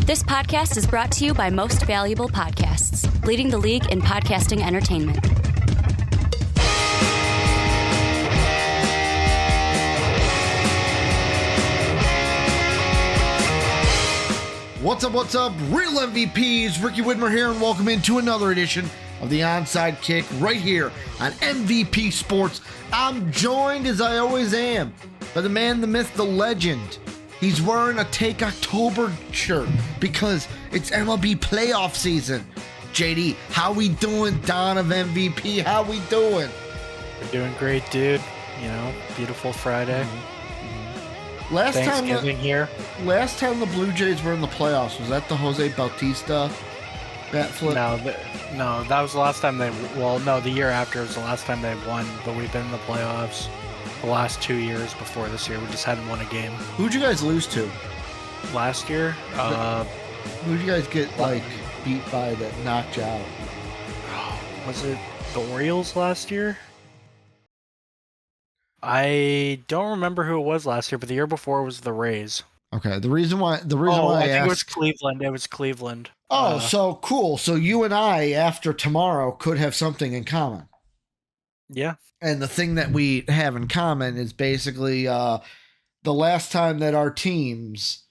This podcast is brought to you by Most Valuable Podcasts, leading the league in podcasting entertainment. What's up, real MVPs? Ricky Widmer here, and welcome into another edition of the Onside Kick right here on MVP Sports. I'm joined, as I always am, by the man, the myth, the legend. He's wearing a Take October shirt because it's MLB playoff season. JD, how we doing? Don of MVP, how we doing? We're doing great, dude. You know, beautiful Friday. Last Thanksgiving here. Last time the Blue Jays were in the playoffs, was that the Jose Bautista bat flip? No, that was the last time they. Well, no, the year after was the last time they won. But we've been in the playoffs the last 2 years before this year. We just hadn't won a game. Who'd you guys lose to? Last year, who'd you guys get beat by that knocked you out? Was it the Orioles last year? I don't remember who it was last year, but the year before was the Rays. Okay, the reason why I think asked, it was Cleveland. It was Cleveland. Oh, so cool. So you and I, after tomorrow, could have something in common. Yeah. And the thing that we have in common is basically the last time that our teams,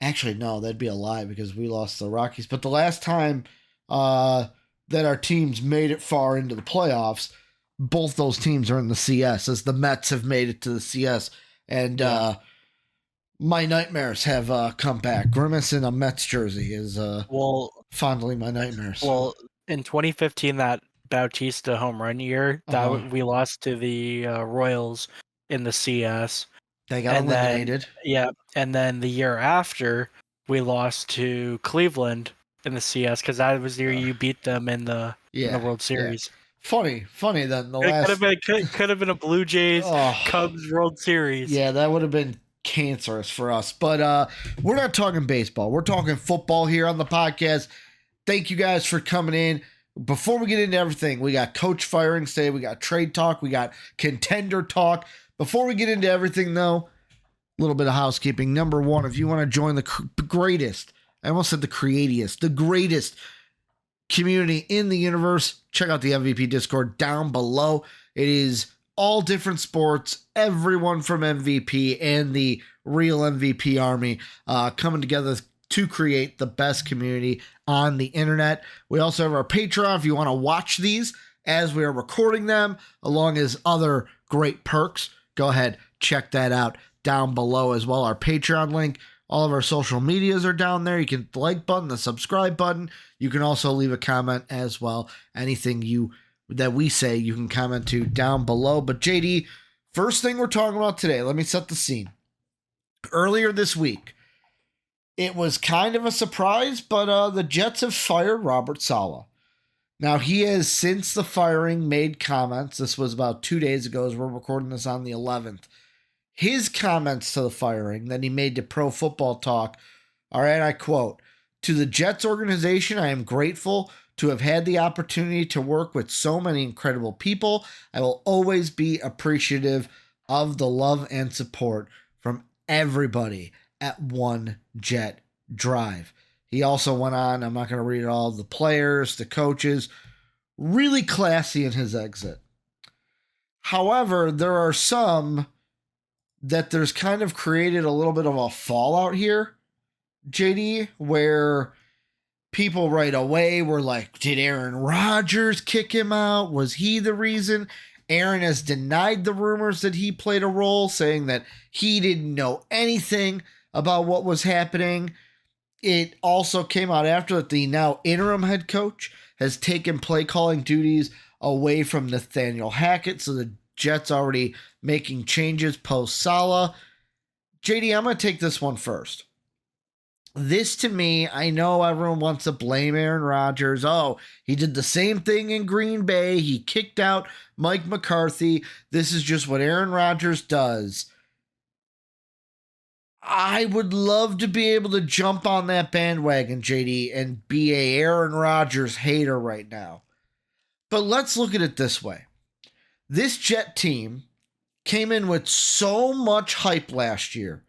actually, no, that'd be a lie because we lost the Rockies, but the last time that our teams made it far into the playoffs, both those teams are in the CS, as the Mets have made it to the CS. And my nightmares have come back. Grimace in a Mets jersey is fondling my nightmares. Well, in 2015, that Bautista home run year, we lost to the Royals in the CS. They got eliminated. And then the year after, we lost to Cleveland in the CS because that was the year you beat them in the World Series. Yeah. Funny then. Could have been a Blue Jays Cubs World Series. Yeah, that would have been cancerous for us. But we're not talking baseball. We're talking football here on the podcast. Thank you guys for coming in. Before we get into everything, we got coach firings today. We got trade talk. We got contender talk. Before we get into everything, though, a little bit of housekeeping. Number one, if you want to join the greatest, I almost said the creatiest, the greatest community in the universe, check out the MVP Discord down below. It is all different sports, everyone from MVP and the real MVP army coming together to create the best community on the internet. We also have our Patreon if you want to watch these as we are recording them, along as other great perks. Go ahead, check that out down below as well. Our Patreon link, all of our social medias are down there. You can the like button, the subscribe button. You can also leave a comment as well. Anything that we say, you can comment to down below. But JD, first thing we're talking about today, let me set the scene. Earlier this week, it was kind of a surprise, but the Jets have fired Robert Saleh. Now, he has, since the firing, made comments. This was about 2 days ago as we're recording this on the 11th. His comments to the firing that he made to Pro Football Talk are, and I quote, "To the Jets organization, I am grateful to have had the opportunity to work with so many incredible people. I will always be appreciative of the love and support from everybody at One Jet Drive." He also went on, I'm not going to read it all, the players, the coaches, really classy in his exit. However, there are some that there's kind of created a little bit of a fallout here, JD, where people right away were like, did Aaron Rodgers kick him out? Was he the reason? Aaron has denied the rumors that he played a role, saying that he didn't know anything about what was happening. It also came out after that the now interim head coach has taken play calling duties away from Nathaniel Hackett, so the Jets already making changes post Saleh. JD, I'm going to take this one first. This, to me, I know everyone wants to blame Aaron Rodgers. Oh, he did the same thing in Green Bay. He kicked out Mike McCarthy. This is just what Aaron Rodgers does. I would love to be able to jump on that bandwagon, JD, and be a Aaron Rodgers hater right now. But let's look at it this way. This Jet team came in with so much hype last year.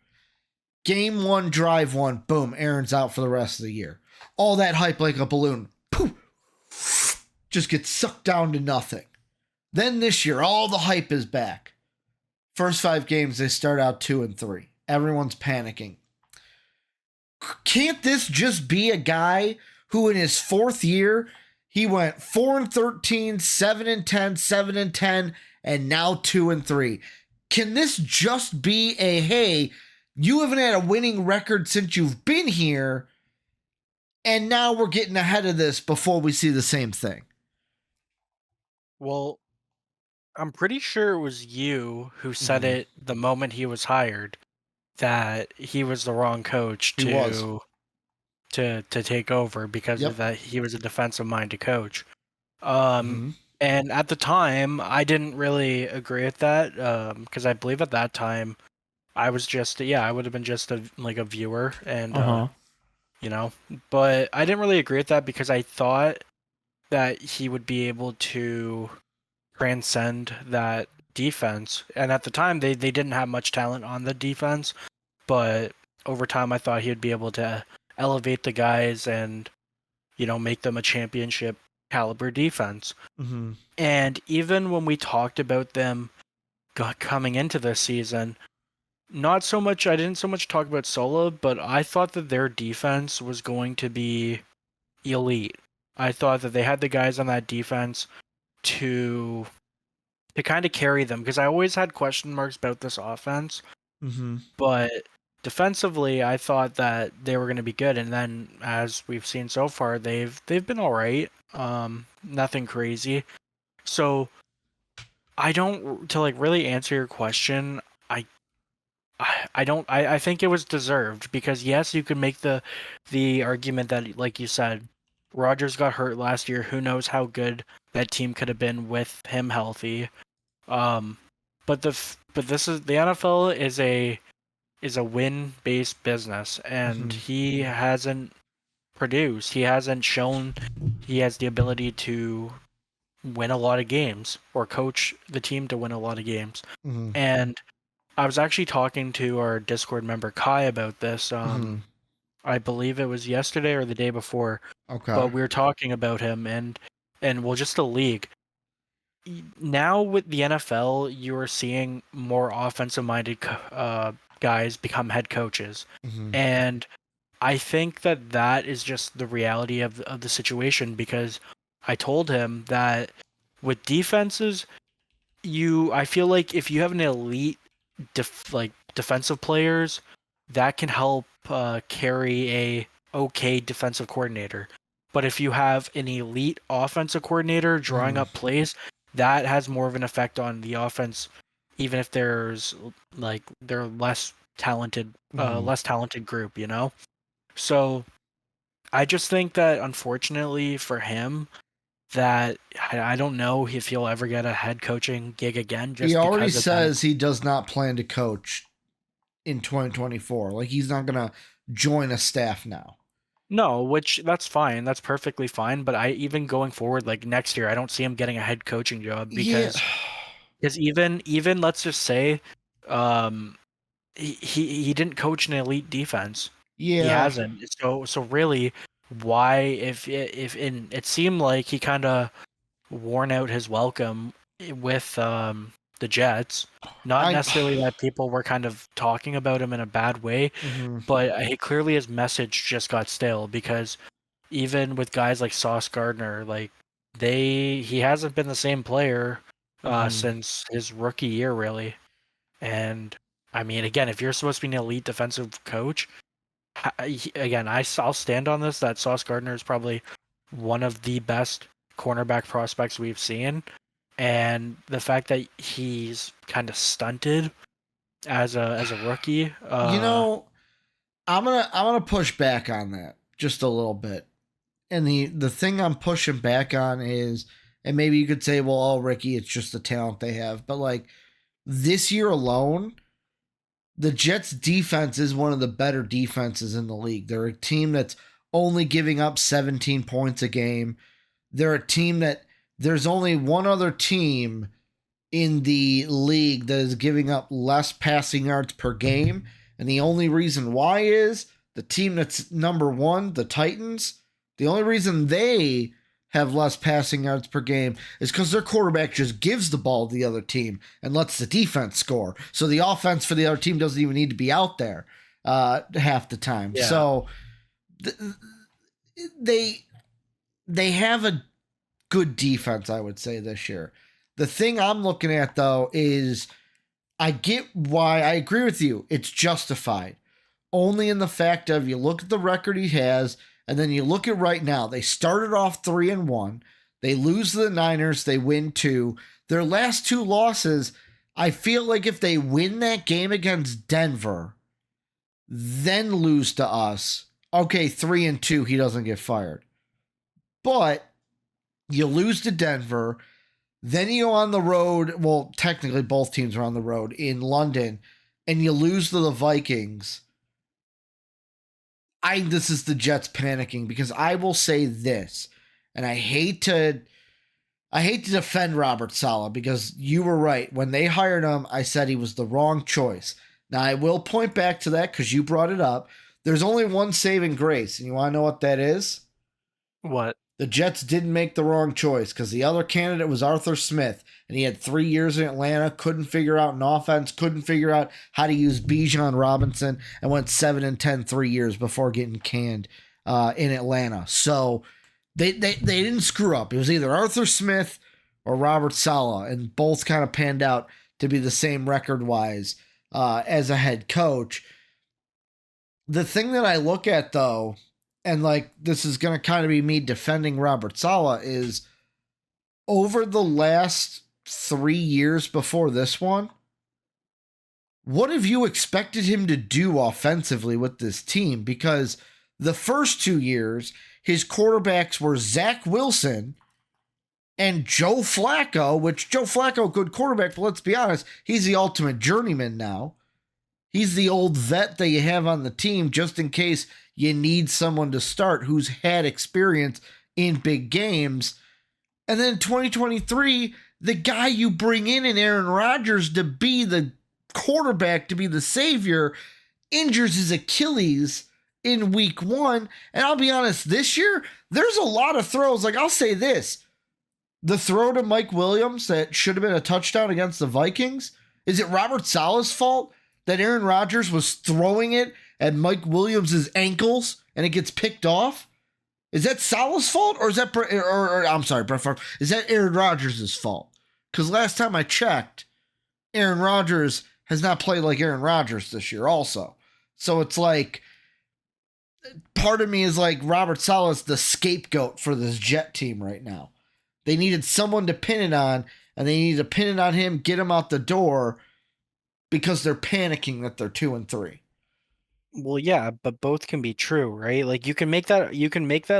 Game 1, drive 1, boom, Aaron's out for the rest of the year. All that hype like a balloon, poof, just gets sucked down to nothing. Then this year, all the hype is back. First 5 games, they start out 2-3. Everyone's panicking. Can't this just be a guy who in his 4th year, he went 4-13, 7-10, 7-10, and now 2-3? Can this just be a, hey, you haven't had a winning record since you've been here, and now we're getting ahead of this before we see the same thing? Well, I'm pretty sure it was you who said it the moment he was hired, that he was the wrong coach to take over because of that he was a defensive-minded coach. And at the time, I didn't really agree with that because I believe at that time I was just I would have been just a viewer and but I didn't really agree with that because I thought that he would be able to transcend that defense. And at the time, they didn't have much talent on the defense, but over time, I thought he would be able to elevate the guys and, make them a championship caliber defense. And even when we talked about them coming into this season, I didn't so much talk about Saleh, but I thought that their defense was going to be elite. I thought that they had the guys on that defense to kind of carry them because I always had question marks about this offense. But defensively, I thought that they were going to be good, and then as we've seen so far, they've been all right. Nothing crazy. So I don't to really answer your question. I think it was deserved because yes, you could make the argument that, like you said, Rodgers got hurt last year. Who knows how good that team could have been with him healthy. But the NFL is a win-based business, and he hasn't produced. He hasn't shown he has the ability to win a lot of games or coach the team to win a lot of games. And I was actually talking to our Discord member Kai about this. I believe it was yesterday or the day before. Okay. But we were talking about him and well, just the league. Now with the NFL, you are seeing more offensive-minded guys become head coaches, and I think that is just the reality of the situation. Because I told him that with defenses, I feel like if you have an elite defensive players, that can help carry a okay defensive coordinator. But if you have an elite offensive coordinator drawing up plays, that has more of an effect on the offense, even if they're less talented group, So I just think that unfortunately for him, that I don't know if he'll ever get a head coaching gig again. He already says he does not plan to coach in 2024. He's not going to join a staff now. No, which that's fine. That's perfectly fine. But even going forward, next year, I don't see him getting a head coaching job because even let's just say, he didn't coach an elite defense. Yeah, he hasn't. So really, why it seemed like he kind of worn out his welcome with the Jets. Not necessarily that people were kind of talking about him in a bad way, but clearly his message just got stale because even with guys like Sauce Gardner, he hasn't been the same player since his rookie year, really. And I mean, again, if you're supposed to be an elite defensive coach, again, I'll stand on this that Sauce Gardner is probably one of the best cornerback prospects we've seen. And the fact that he's kind of stunted as a rookie, I'm gonna push back on that just a little bit. And the thing I'm pushing back on is, and maybe you could say, well, Ricky, it's just the talent they have. But this year alone, the Jets defense is one of the better defenses in the league. They're a team that's only giving up 17 points a game. They're a team that there's only one other team in the league that is giving up less passing yards per game, And the only reason why is the team that's number 1, the Titans, the only reason they have less passing yards per game is because their quarterback just gives the ball to the other team and lets the defense score. So the offense for the other team doesn't even need to be out there half the time. Yeah. So they have a good defense, I would say, this year. The thing I'm looking at, though, is I get why I agree with you. It's justified. Only in the fact of you look at the record he has, and then you look at right now. They started off 3-1. They lose to the Niners. They win 2. Their last 2 losses, I feel like if they win that game against Denver, then lose to us, okay, 3-2, he doesn't get fired. But you lose to Denver, then you go on the road. Well, technically both teams are on the road in London, and you lose to the Vikings. This is the Jets panicking, because I will say this, and I hate to defend Robert Saleh, because you were right. When they hired him, I said he was the wrong choice. Now, I will point back to that because you brought it up. There's only one saving grace, and you want to know what that is? What? The Jets didn't make the wrong choice, because the other candidate was Arthur Smith, and he had 3 years in Atlanta, couldn't figure out an offense, couldn't figure out how to use Bijan Robinson, and went 7-10 3 years before getting canned in Atlanta. So they didn't screw up. It was either Arthur Smith or Robert Saleh, and both kind of panned out to be the same record-wise as a head coach. The thing that I look at, though, and like this is going to kind of be me defending Robert Saleh, is over the last 3 years before this one, what have you expected him to do offensively with this team? Because the first 2 years, his quarterbacks were Zach Wilson and Joe Flacco, which Joe Flacco, good quarterback, but let's be honest, he's the ultimate journeyman now. He's the old vet that you have on the team just in case you need someone to start who's had experience in big games. And then 2023, the guy you bring in Aaron Rodgers to be the quarterback, to be the savior, injures his Achilles in week 1. And I'll be honest, this year, there's a lot of throws. Like, I'll say this. The throw to Mike Williams that should have been a touchdown against the Vikings, is it Robert Saleh's fault that Aaron Rodgers was throwing it at Mike Williams' ankles and it gets picked off? Is that Saleh's fault, or is that I'm sorry, Brett Favre, is that Aaron Rodgers' fault? Because last time I checked, Aaron Rodgers has not played like Aaron Rodgers this year also. So it's like, part of me is like, Robert Saleh's the scapegoat for this Jet team right now. They needed someone to pin it on, and they needed to pin it on him, get him out the door, because they're panicking that they're 2-3. Well, yeah, but both can be true, right? Like you can make that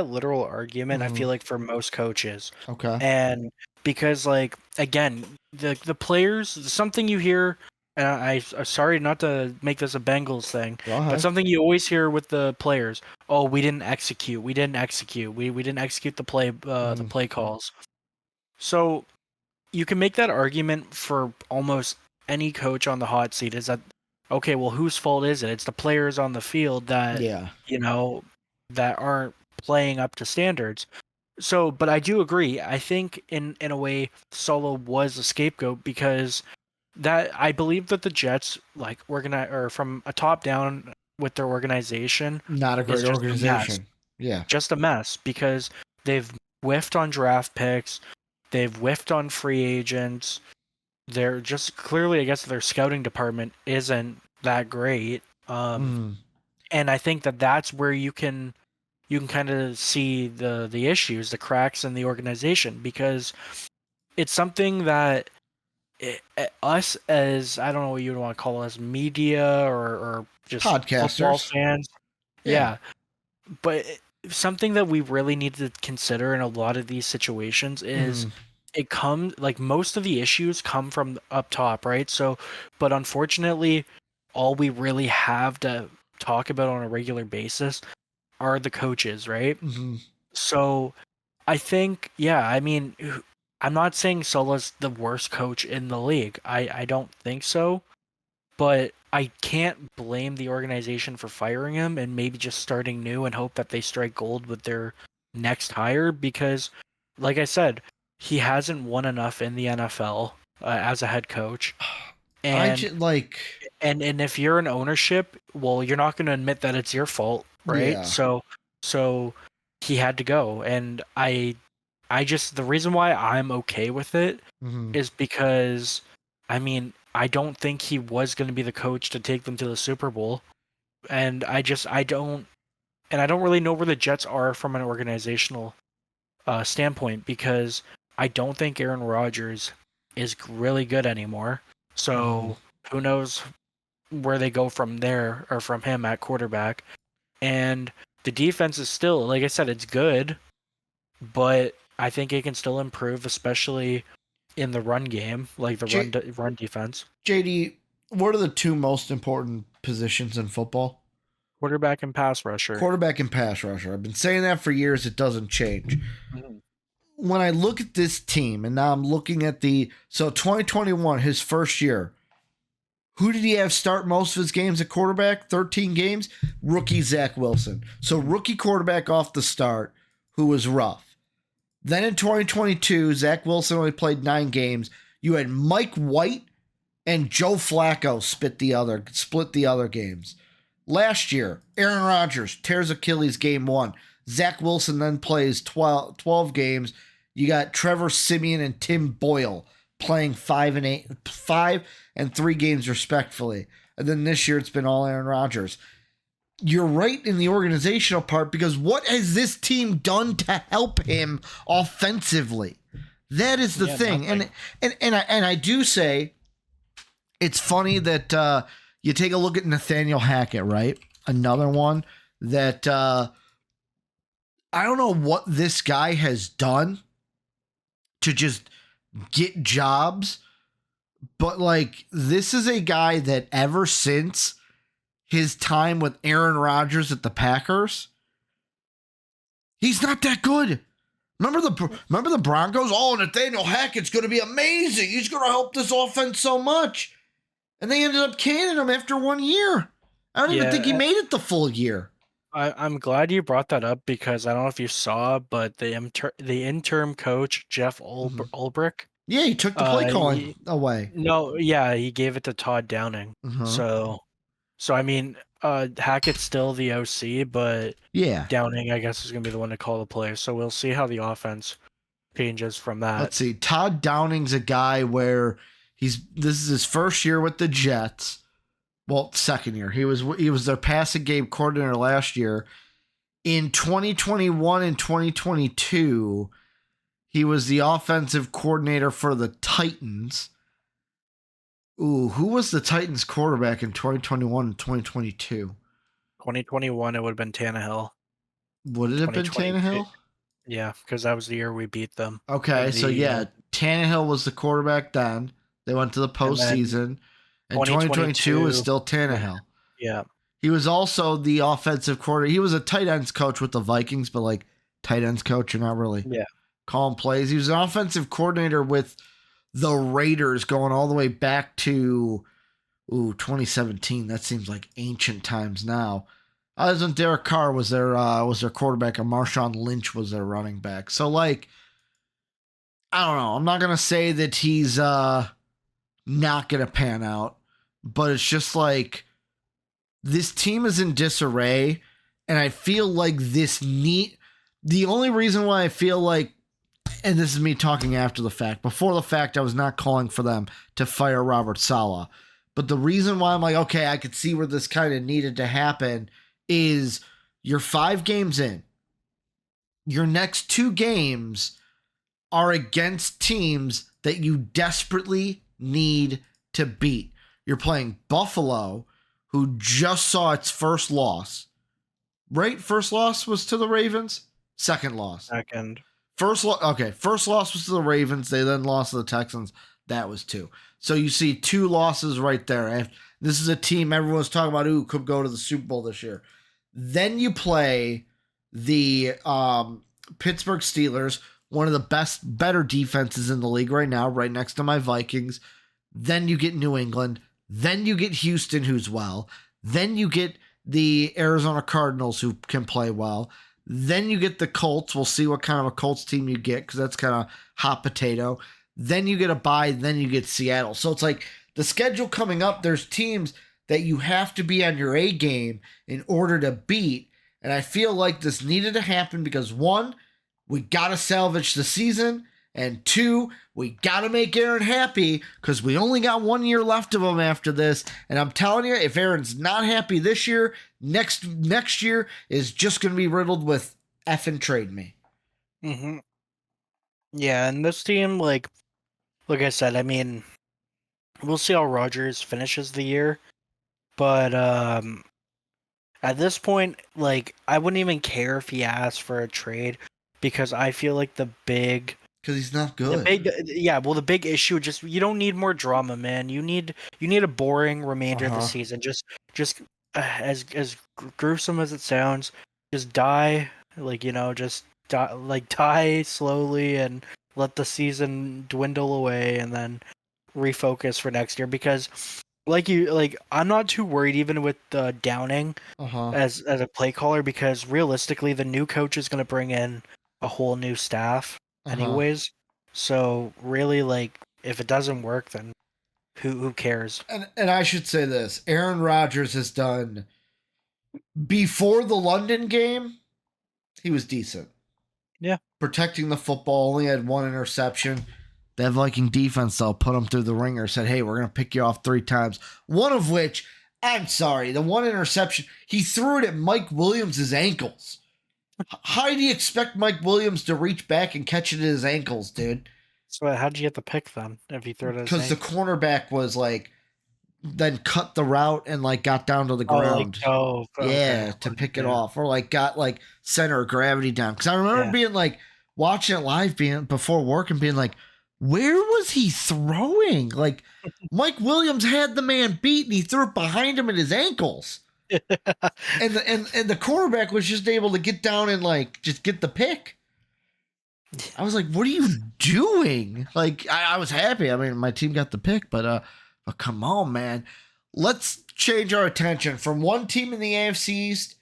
literal argument, I feel like, for most coaches. Okay. And because, like, again, the players, something you hear, and I'm sorry not to make this a Bengals thing, but something you always hear with the players, oh, we didn't execute. We didn't execute the play calls. So you can make that argument for almost any coach on the hot seat, is that, okay, well, whose fault is it? It's the players on the field that, that aren't playing up to standards. So, but I do agree. I think in a way, Saleh was a scapegoat, because that, I believe that the Jets, like, from a top down with their organization, not a great organization. Yeah. Just a mess, because they've whiffed on draft picks. They've whiffed on free agents. They're just clearly, I guess, their scouting department isn't that great. And I think that that's where you can kind of see the issues, the cracks in the organization, because it's something that us as, I don't know what you would want to call us, media or just podcasters, football fans. Yeah. But something that we really need to consider in a lot of these situations is it comes, like, most of the issues come from up top, right? So, but unfortunately, all we really have to talk about on a regular basis are the coaches, right? So I think, I mean, I'm not saying Saleh's the worst coach in the league. I don't think so. but I can't blame the organization for firing him and maybe just starting new and hope that they strike gold with their next hire because, like I said, he hasn't won enough in the NFL as a head coach. And and if you're an ownership, well, you're not going to admit that it's your fault, right? Yeah. So he had to go, and I just the reason why I'm okay with it is because, I mean, I don't think he was going to be the coach to take them to the Super Bowl, and I don't really know where the Jets are from an organizational standpoint because I don't think Aaron Rodgers is really good anymore. So who knows where they go from there or from him at quarterback. And the defense is still, like I said, it's good, but I think it can still improve, especially in the run game, like the run defense. JD, what are the two most important positions in football? Quarterback and pass rusher. Quarterback and pass rusher. I've been saying that for years. It doesn't change. Mm-hmm. When I look at this team, and now I'm looking at 2021, his first year, who did he have start most of his games at quarterback? 13 games? Rookie Zach Wilson. So rookie quarterback off the start, who was rough. Then in 2022, Zach Wilson only played 9 games. You had Mike White and Joe Flacco split the other games. Last year, Aaron Rodgers tears Achilles game 1. Zach Wilson then plays 12 games. You got Trevor Siemian and Tim Boyle playing 5 and 3 games respectively. And then this year it's been all Aaron Rodgers. You're right in the organizational part because what has this team done to help him offensively? That is the thing. Nothing. And I do say it's funny that you take a look at Nathaniel Hackett, right? Another one that I don't know what this guy has done to just get jobs, but like this is a guy that ever since his time with Aaron Rodgers at the Packers, he's not that good. Remember the Broncos? Oh, Nathaniel Hackett's going to be amazing. He's going to help this offense so much. And they ended up canning him after 1 year. I don't even think he made it the full year. I'm glad you brought that up because I don't know if you saw, but the interim coach, Jeff Ulbrich. Yeah, he took the play calling away. No, yeah, he gave it to Todd Downing. So I mean, Hackett's still the OC, but Downing, I guess, is going to be the one to call the plays. So we'll see how the offense changes from that. Let's see. Todd Downing's a guy where this is his first year with the Jets. Well, second year. He was their passing game coordinator last year. In 2021 and 2022, he was the offensive coordinator for the Titans. Ooh, who was the Titans quarterback in 2021 and 2022? 2021, it would have been Tannehill. Would it have been Tannehill? Yeah, because that was the year we beat them. Okay, so Tannehill was the quarterback then. They went to the postseason. And 2022 was still Tannehill. Yeah. He was also the offensive coordinator. He was a tight ends coach with the Vikings, but like tight ends coach, you're not really calling plays. He was an offensive coordinator with the Raiders going all the way back to 2017. That seems like ancient times now. Other than Derek Carr was their quarterback and Marshawn Lynch was their running back. So like, I don't know. I'm not gonna say that he's not gonna pan out, but it's just like this team is in disarray, and I feel like the only reason why I feel like, and this is me talking after the fact, before the fact I was not calling for them to fire Robert Saleh, but the reason why I'm like, okay, I could see where this kind of needed to happen is you're 5 games in, your next 2 games are against teams that you desperately need to beat. You're playing Buffalo, who just saw its first loss. Right? First loss was to the Ravens? Second loss. First loss was to the Ravens. They then lost to the Texans. That was 2. So you see 2 losses right there. And this is a team everyone's talking about who could go to the Super Bowl this year. Then you play the Pittsburgh Steelers, one of the better defenses in the league right now, right next to my Vikings. Then you get New England. Then you get Houston, who's well. Then you get the Arizona Cardinals, who can play well. Then you get the Colts. We'll see what kind of a Colts team you get, because that's kind of hot potato. Then you get a bye. Then you get Seattle. So it's like the schedule coming up, there's teams that you have to be on your A game in order to beat. And I feel like this needed to happen because, one, we got to salvage the season. And two, we got to make Aaron happy because we only got 1 year left of him after this. And I'm telling you, if Aaron's not happy this year, next year is just going to be riddled with effing trade me. Mm-hmm. Yeah, and this team, like I said, I mean, we'll see how Rodgers finishes the year. But at this point, like, I wouldn't even care if he asked for a trade because I feel like because he's not good. The big issue, just, you don't need more drama, man. You need a boring remainder of the season. Just as gruesome as it sounds, just die, die slowly and let the season dwindle away, and then refocus for next year. Because I'm not too worried even with Downing as a play caller, because realistically the new coach is going to bring in a whole new staff anyways. So really, like, if it doesn't work, then who cares? And I should say this, Aaron Rodgers has done, before the London game, he was decent. Yeah. Protecting the football, only had 1 interception. That Viking defense, though, put him through the ringer, said, hey, we're going to pick you off 3 times. One of which, I'm sorry, the 1 interception, he threw it at Mike Williams' ankles. How do you expect Mike Williams to reach back and catch it at his ankles, dude? So how'd you get the pick then, if he threw it at his ankles? Because the cornerback was like, then cut the route and like got down to the ground. To pick it off, or like got like center of gravity down. Because I remember being like, watching it live before work and being like, where was he throwing? Like, Mike Williams had the man beat and he threw it behind him at his ankles. and the quarterback was just able to get down and like just get the pick. I was like, what are you doing? Like, I was happy. I mean, my team got the pick, but come on, man. Let's change our attention from one team in the AFC East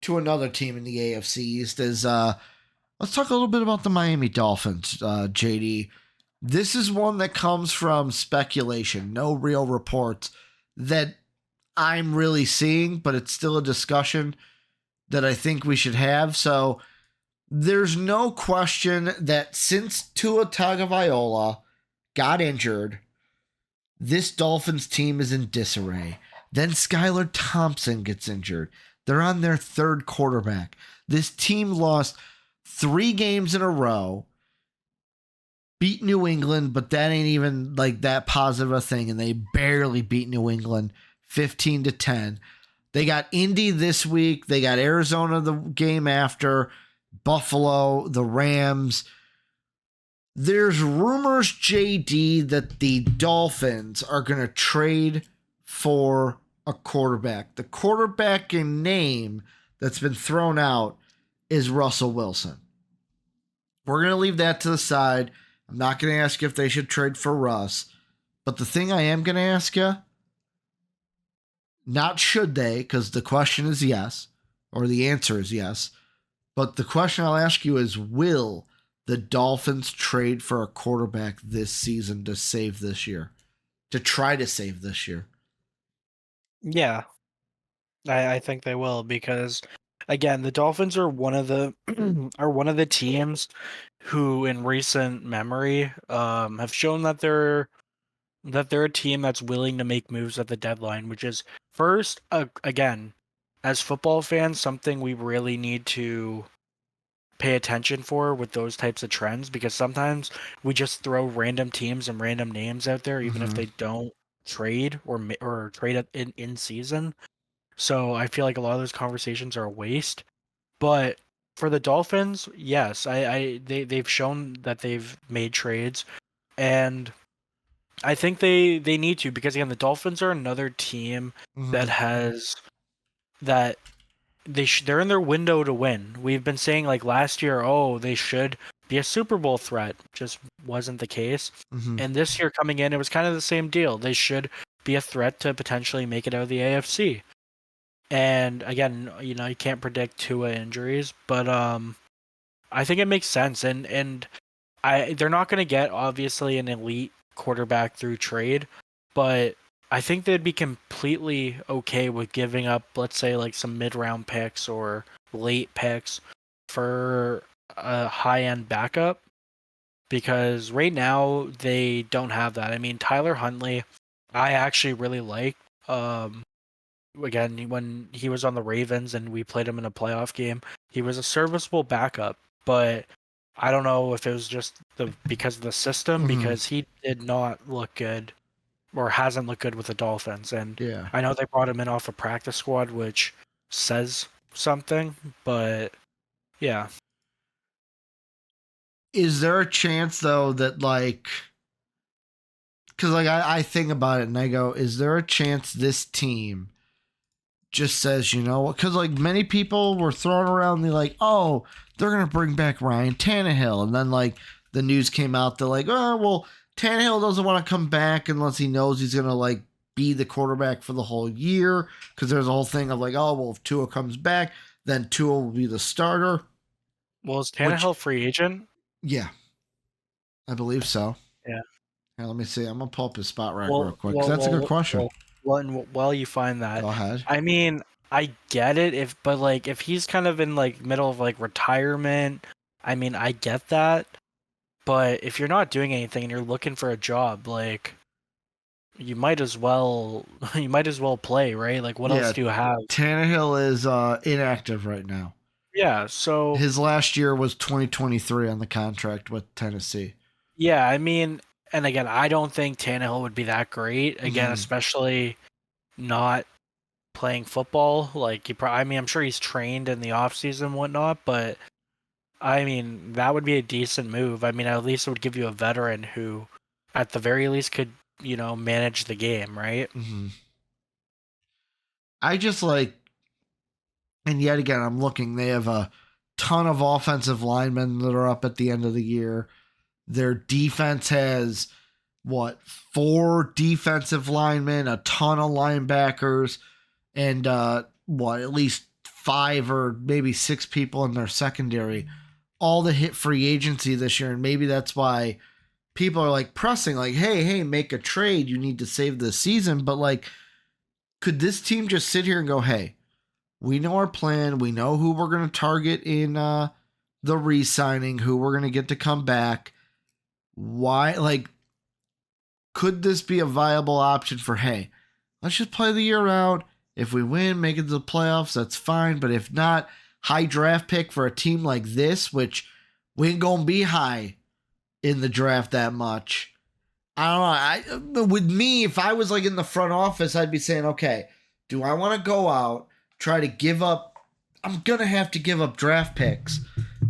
to another team in the AFC East. Let's talk a little bit about the Miami Dolphins, JD. This is one that comes from speculation, no real reports that I'm really seeing, but it's still a discussion that I think we should have. So there's no question that since Tua Tagovailoa got injured, this Dolphins team is in disarray. Then Skylar Thompson gets injured. They're on their 3rd quarterback. This team lost 3 games in a row, beat New England, but that ain't even like that positive a thing, and they barely beat New England 15-10. They got Indy this week. They got Arizona the game after, Buffalo, the Rams. There's rumors, JD, that the Dolphins are going to trade for a quarterback. The quarterback in name that's been thrown out is Russell Wilson. We're going to leave that to the side. I'm not going to ask you if they should trade for Russ. But the thing I am going to ask you, not should they, because the question is yes, or the answer is yes. But the question I'll ask you is, will the Dolphins trade for a quarterback this season to save this year? To try to save this year? Yeah. I think they will, because again, the Dolphins are one of the teams who in recent memory have shown that they're a team that's willing to make moves at the deadline, which is first, again, as football fans, something we really need to pay attention for with those types of trends, because sometimes we just throw random teams and random names out there, even if they don't trade or trade in season. So I feel like a lot of those conversations are a waste. But for the Dolphins, yes, they've shown that they've made trades, and I think they need to, because again, the Dolphins are another team that has that they're in their window to win. We've been saying like last year, they should be a Super Bowl threat. Just wasn't the case. And this year coming in, it was kind of the same deal. They should be a threat to potentially make it out of the AFC. And again, you can't predict Tua injuries, but I think it makes sense. And they're not going to get obviously an elite quarterback through trade, but I think they'd be completely okay with giving up, let's say, like some mid-round picks or late picks for a high-end backup, because right now they don't have that. I mean, Tyler Huntley, I actually really like. Again, when he was on the Ravens and we played him in a playoff game, he was a serviceable backup, but I don't know if it was just because of the system, because he did not look good or hasn't looked good with the Dolphins. And I know they brought him in off a practice squad, which says something, but yeah. Is there a chance though that like, because like I think about it and I go, is there a chance this team just says, you know, because like many people were throwing around the like, oh, they're gonna bring back Ryan Tannehill, and then like the news came out, they're like, oh well, Tannehill doesn't want to come back unless he knows he's gonna like be the quarterback for the whole year, because there's a whole thing of like, oh well, if Tua comes back, then Tua will be the starter. Well, is Tannehill free agent? Yeah, I believe so. Yeah. Here, let me see. I'm gonna pull up his spot rack real quick. That's a good question. While you find that, go ahead. I mean, I get it, but like if he's kind of in like middle of like retirement, I mean, I get that. But if you're not doing anything and you're looking for a job, like you might as well play, right? Like what else do you have? Tannehill is inactive right now. Yeah, so his last year was 2023 on the contract with Tennessee. Yeah, I mean, and again, I don't think Tannehill would be that great. Again, especially not playing football. Like I mean, I'm sure he's trained in the offseason and whatnot, but I mean, that would be a decent move. I mean, at least it would give you a veteran who, at the very least, could, manage the game, right? I just like, and yet again, I'm looking, they have a ton of offensive linemen that are up at the end of the year. Their defense has, 4 defensive linemen, a ton of linebackers, and at least 5 or maybe 6 people in their secondary. All to hit free agency this year, and maybe that's why people are like pressing, like, hey, make a trade. You need to save the season. But like, could this team just sit here and go, hey, we know our plan. We know who we're going to target in the re-signing, who we're going to get to come back. Why, like, could this be a viable option for, hey, let's just play the year out. If we win, make it to the playoffs, that's fine. But if not, high draft pick for a team like this, which we ain't going to be high in the draft that much. I don't know. With me, if I was like in the front office, I'd be saying, okay, do I want to go out, try to give up? I'm going to have to give up draft picks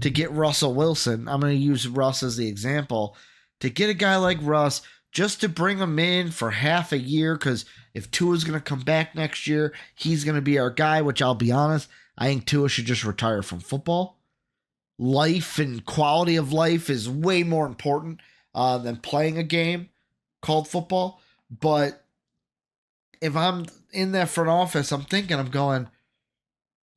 to get Russell Wilson. I'm going to use Russ as the example. To get a guy like Russ, just to bring him in for half a year, because if Tua's going to come back next year, he's going to be our guy, which I'll be honest, I think Tua should just retire from football. Life and quality of life is way more important than playing a game called football. But if I'm in that front office, I'm going,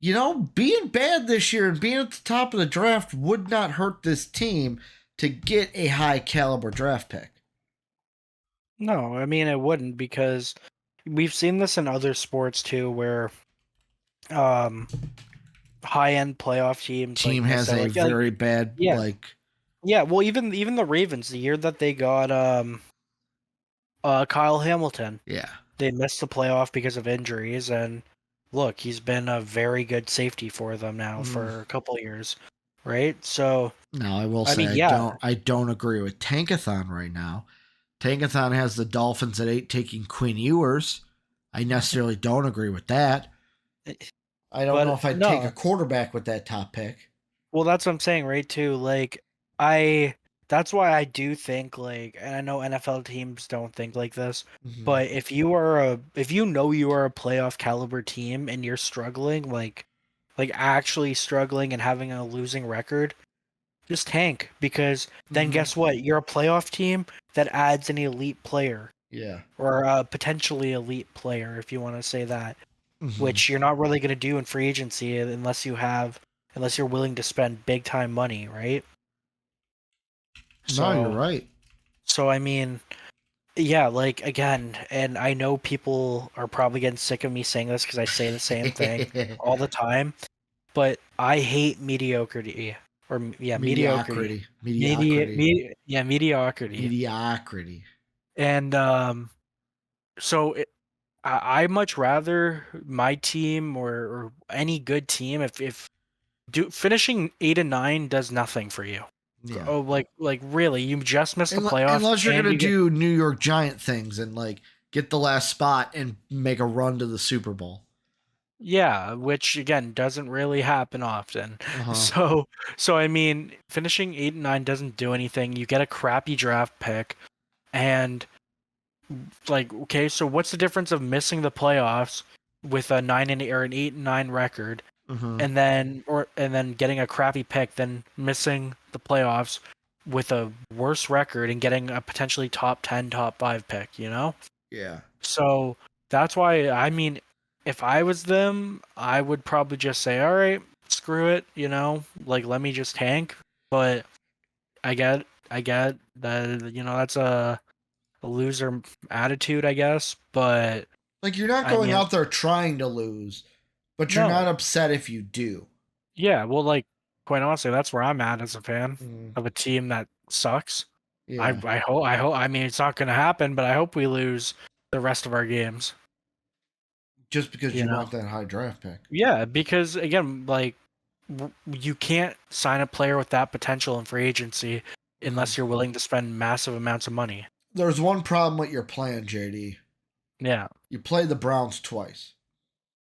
being bad this year and being at the top of the draft would not hurt this team to get a high caliber draft pick. No, I mean, it wouldn't, because we've seen this in other sports too, where high-end playoff team has a very bad well, even the Ravens, the year that they got Kyle Hamilton, they missed the playoff because of injuries, and look, he's been a very good safety for them now for a couple of years, right? So now I will say I don't agree with Tankathon right now. Tankathon has the Dolphins at 8 taking Quinn Ewers. I necessarily don't agree with that. I don't know if I'd take a quarterback with that top pick. Well, that's what I'm saying, right, too. Like, that's why I do think, like, and I know NFL teams don't think like this, but if you know you are a playoff caliber team and you're struggling, like actually struggling and having a losing record, just tank, because then guess what? You're a playoff team that adds an elite player. Yeah. or a potentially elite player, if you want to say that, which you're not really going to do in free agency unless you're willing to spend big time money, right? No, you're So, right. so I mean, yeah, like again, and I know people are probably getting sick of me saying this because I say the same thing all the time, but I hate mediocrity. Or yeah, mediocrity. Mediocrity. Mediocrity. Mediocrity. And so I much rather my team or any good team if finishing 8-9 does nothing for you. Yeah. Oh, like really, you just missed the playoffs Unless you're and gonna you get do New York Giant things and like get the last spot and make a run to the Super Bowl. yeah, which again doesn't really happen often. Uh-huh. So I mean, finishing 8-9 doesn't do anything. You get a crappy draft pick, and like okay, so what's the difference of missing the playoffs with a 9-8 or an 8-9 record, Uh-huh. and then getting a crappy pick, then missing the playoffs with a worse record and getting a potentially top 10, top 5 pick, you know? Yeah. So that's why, I mean, if I was them, I would probably just say, all right, screw it, you know, like let me just tank. But I get that, that's a loser attitude, I guess. But Like you're not I going mean, out there trying to lose, but you're not no, upset if you do. yeah, well, like quite honestly, that's where I'm at as a fan Mm, of a team that sucks. yeah. I mean, it's not going to happen, but I hope we lose the rest of our games. Just because You you know. want that high draft pick. Yeah, because again, like you can't sign a player with that potential in free agency Mm. unless you're willing to spend massive amounts of money. There's one problem with your plan, JD. Yeah. You play the Browns twice.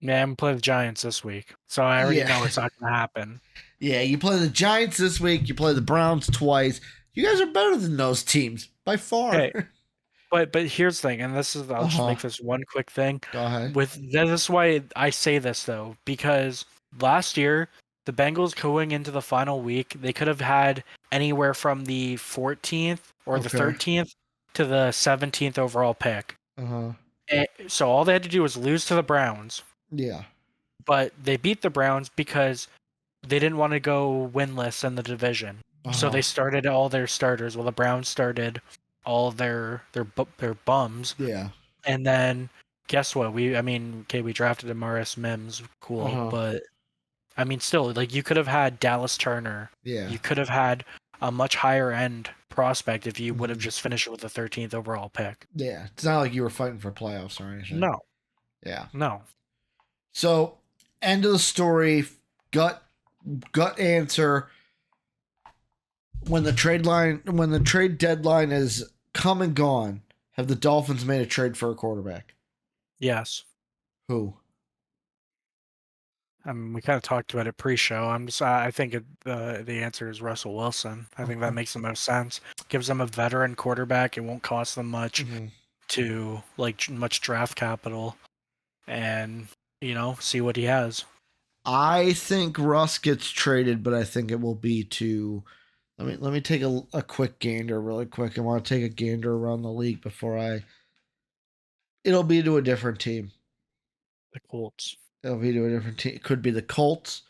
Yeah, I'm playing the Giants this week, so I already Yeah. know it's not going to happen. Yeah, you play the Giants this week, you play the Browns twice. You guys are better than those teams by far. Okay, but here's the thing, and this is I'll just Uh-huh. make this one quick thing. Go ahead. With this is why I say this though, because last year the Bengals going into the final week, they could have had anywhere from the 14th or the Okay. 13th to the 17th overall pick. Uh-huh. So all they had to do was lose to the Browns, Yeah. but they beat the Browns because they didn't want to go winless in the division. So Uh-huh. they started all their starters. Well, the Browns started all their bums, Yeah. and then guess what? We drafted Amaris Mims, cool, Uh-huh. but I mean, still, like you could have had Dallas Turner. Yeah. You could have had a much higher end prospect if you would have Mhm. just finished with the 13th overall pick. Yeah. It's not like you were fighting for playoffs or anything. No, Yeah. no. So, end of the story. Gut answer. When the trade deadline is come and gone, have the Dolphins made a trade for a quarterback? Yes. Who? We kind of talked about it pre-show. I think the answer is Russell Wilson. I think that makes the most sense. Gives them a veteran quarterback. It won't cost them much Mm-hmm. to much draft capital, and see what he has. I think Russ gets traded, but I think it will be to. Let me take a quick gander really quick. I want to take a gander around the league before I. It'll be to a different team. The Colts. It'll be to a different team. It could be the Colts.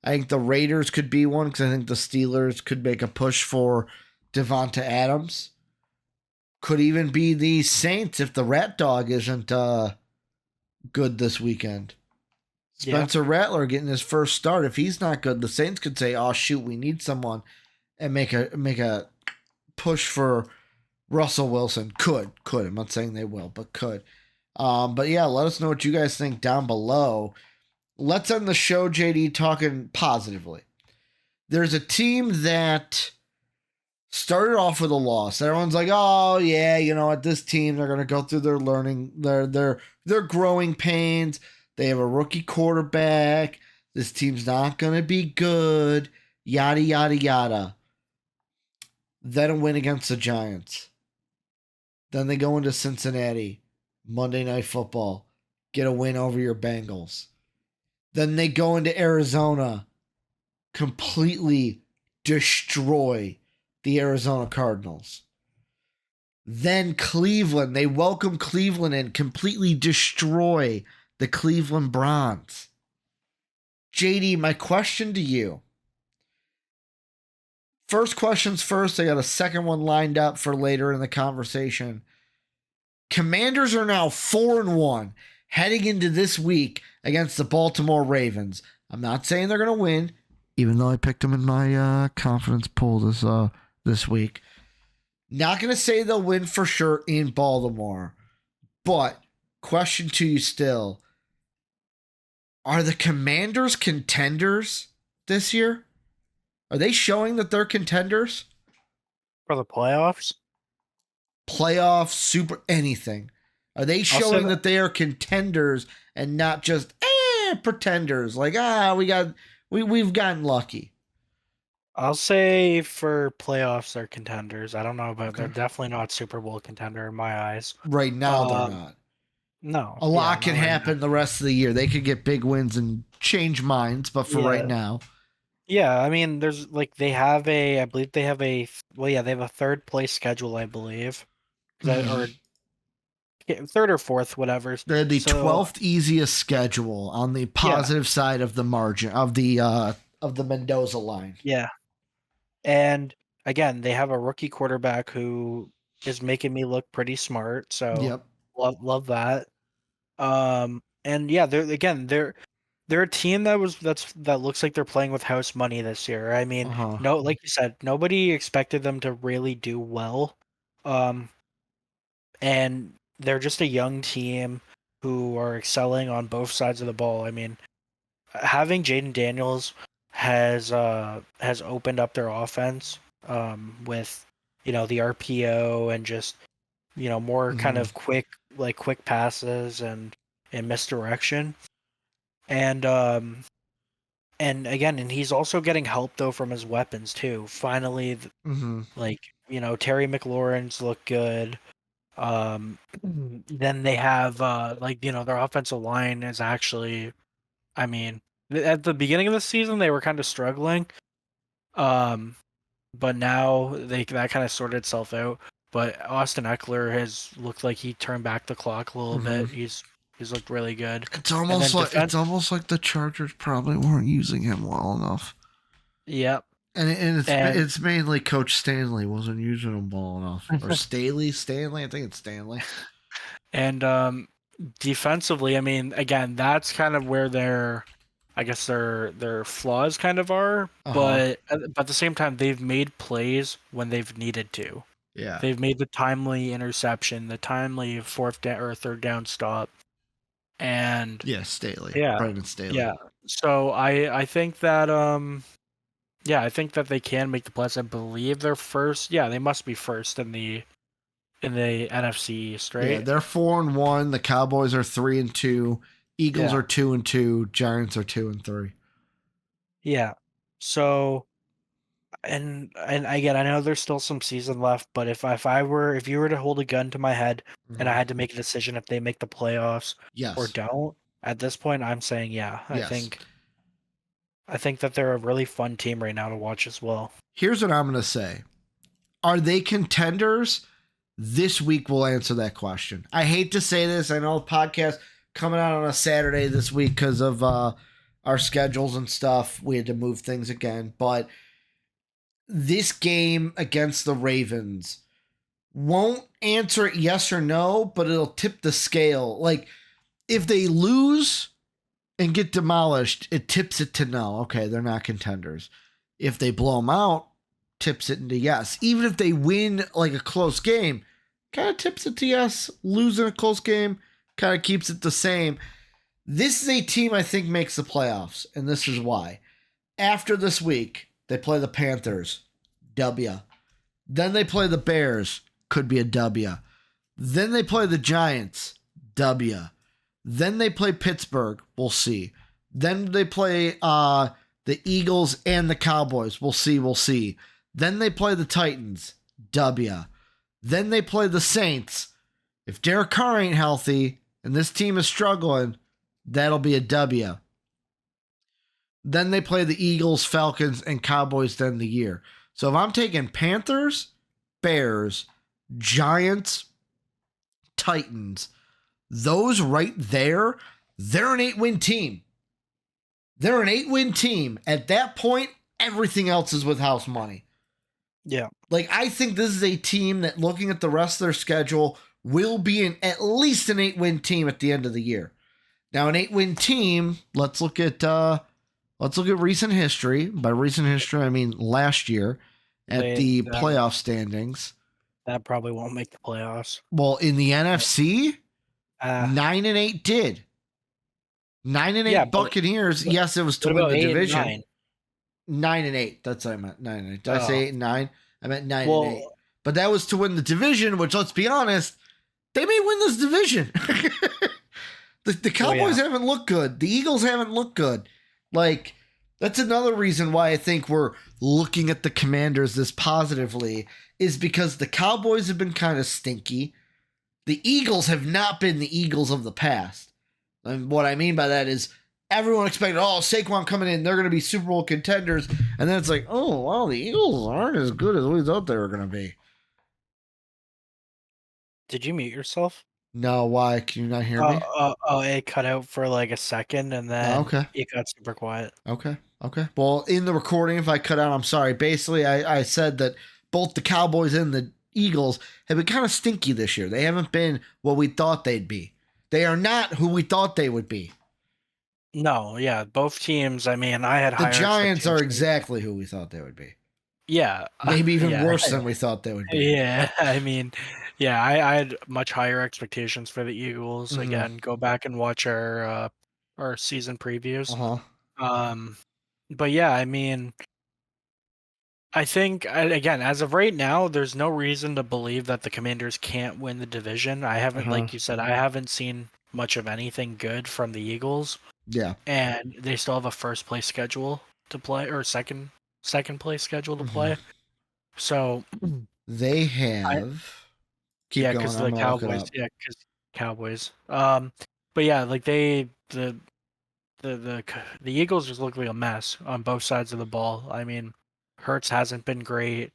I think the Raiders could be one because I think the Steelers could make a push for Devonta Adams. Could even be the Saints if the Rat Dog isn't good this weekend. Spencer Rattler getting his first start. If he's not good, the Saints could say, "Oh shoot, we need someone," and make a push for Russell Wilson. Could. I'm not saying they will, but could. But yeah, let us know what you guys think down below. Let's end the show, JD, talking positively. There's a team that started off with a loss. Everyone's like, "Oh yeah, you know what? This team, they're gonna go through their learning, their growing pains. They have a rookie quarterback. This team's not gonna be good. Yada yada yada." Then a win against the Giants. Then they go into Cincinnati, Monday Night Football, get a win over your Bengals. Then they go into Arizona, completely destroy the Arizona Cardinals. Then Cleveland. They welcome Cleveland and completely destroy the Cleveland Browns. JD, my question to you. First questions first. I got a second one lined up for later in the conversation. Commanders are now 4-1 heading into this week against the Baltimore Ravens. I'm not saying they're going to win, even though I picked them in my confidence poll this week. Not going to say they'll win for sure in Baltimore. But question to you still, are the Commanders contenders this year? Are they showing that they're contenders? For the playoffs? Playoffs, super, anything. Are they showing that they are contenders and not just pretenders? Like, we've gotten lucky. I'll say for playoffs they're contenders. I don't know, but they're definitely not Super Bowl contender in my eyes. Right now they're not. No. A lot can happen the rest of the year. They could get big wins and change minds, but for right now. Yeah, I mean, there's they have I believe they have they have a third place schedule, I believe. Or third or fourth, whatever. They had the 12th easiest schedule on the positive side of the margin of the Mendoza line. Yeah. And again, they have a rookie quarterback who is making me look pretty smart, so love that. And yeah, they're a team that looks like they're playing with house money this year. I mean, no, like you said, nobody expected them to really do well. And they're just a young team who are excelling on both sides of the ball. I mean, having Jaden Daniels has opened up their offense with the RPO and just more kind of quick passes and misdirection. And again, he's also getting help though from his weapons too. Finally, Terry McLaurin's look good. Then they have their offensive line is actually, I mean, at the beginning of the season they were kind of struggling. But now that kind of sorted itself out. But Austin Eckler has looked like he turned back the clock a little bit. He's looked really good. It's almost like the Chargers probably weren't using him well enough. Yep. And it's mainly Coach Stanley wasn't using him well enough. Or Stanley, I think it's Stanley. And defensively, I mean, again, that's kind of where their flaws kind of are. But at the same time, they've made plays when they've needed to. Yeah. They've made the timely interception, the timely fourth down or third down stop. And Staley. Yeah. Brandon Staley. Yeah. So I think that I think that they can make the playoffs. I believe they're first. Yeah, they must be first in the NFC East, right? Yeah, they're 4-1. The Cowboys are 3-2. Eagles are 2-2. Giants are 2-3. Yeah. So, and again, I know there's still some season left, but if you were to hold a gun to my head and I had to make a decision if they make the playoffs or don't, at this point, I'm saying I think that they're a really fun team right now to watch as well. Here's what I'm going to say. Are they contenders? This week will answer that question. I hate to say this. I know the podcast coming out on a Saturday this week because of our schedules and stuff. We had to move things again. But this game against the Ravens won't answer it yes or no, but it'll tip the scale. Like, if they lose and get demolished, it tips it to no. Okay, they're not contenders. If they blow them out, tips it into yes. Even if they win like a close game, kind of tips it to yes. Losing a close game kind of keeps it the same. This is a team I think makes the playoffs, and this is why. After this week, they play the Panthers, W. Then they play the Bears, could be a W. Then they play the Giants, W. Then they play Pittsburgh, we'll see. Then they play the Eagles and the Cowboys, we'll see. Then they play the Titans, W. Then they play the Saints. If Derek Carr ain't healthy and this team is struggling, that'll be a W. Then they play the Eagles, Falcons, and Cowboys to end the year. So if I'm taking Panthers, Bears, Giants, Titans, those right there, they're an 8-win team. They're an 8-win team. At that point, everything else is with house money. Yeah. Like, I think this is a team that, looking at the rest of their schedule, will be at least an 8-win team at the end of the year. Now, an 8-win team, let's look at recent history. By recent history, I mean last year at the playoff standings. That probably won't make the playoffs. Well, in the NFC, 9-8 did. 9-8 Buccaneers. Yes, it was to win the division. 9-8. That's what I meant. 9-8. Did I say 8-9? I meant 9-8. But that was to win the division, which, let's be honest, they may win this division. The Cowboys haven't looked good. The Eagles haven't looked good. Like, that's another reason why I think we're looking at the Commanders this positively, is because the Cowboys have been kind of stinky. The Eagles have not been the Eagles of the past. And what I mean by that is everyone expected, Saquon coming in, they're going to be Super Bowl contenders. And then it's like, oh, wow, the Eagles aren't as good as we thought they were going to be. Did you mute yourself? No, why? Can you not hear me? It cut out for like a second, and then it got super quiet. Okay. Well, in the recording, if I cut out, I'm sorry. Basically, I said that both the Cowboys and the Eagles have been kind of stinky this year. They haven't been what we thought they'd be. They are not who we thought they would be. No, yeah, both teams. I mean, I had the Giants are exactly who we thought they would be. Yeah, maybe even worse than we thought they would be. Yeah, I mean, yeah, I had much higher expectations for the Eagles. Mm-hmm. Again, go back and watch our season previews. But yeah, I mean, I think, again, as of right now, there's no reason to believe that the Commanders can't win the division. I haven't, like you said, I haven't seen much of anything good from the Eagles. Yeah. And they still have a first place schedule to play, or second place schedule to play. So they have because the Cowboys. Yeah, because Cowboys. But yeah, like the Eagles just look like a mess on both sides of the ball. I mean, Hurts hasn't been great.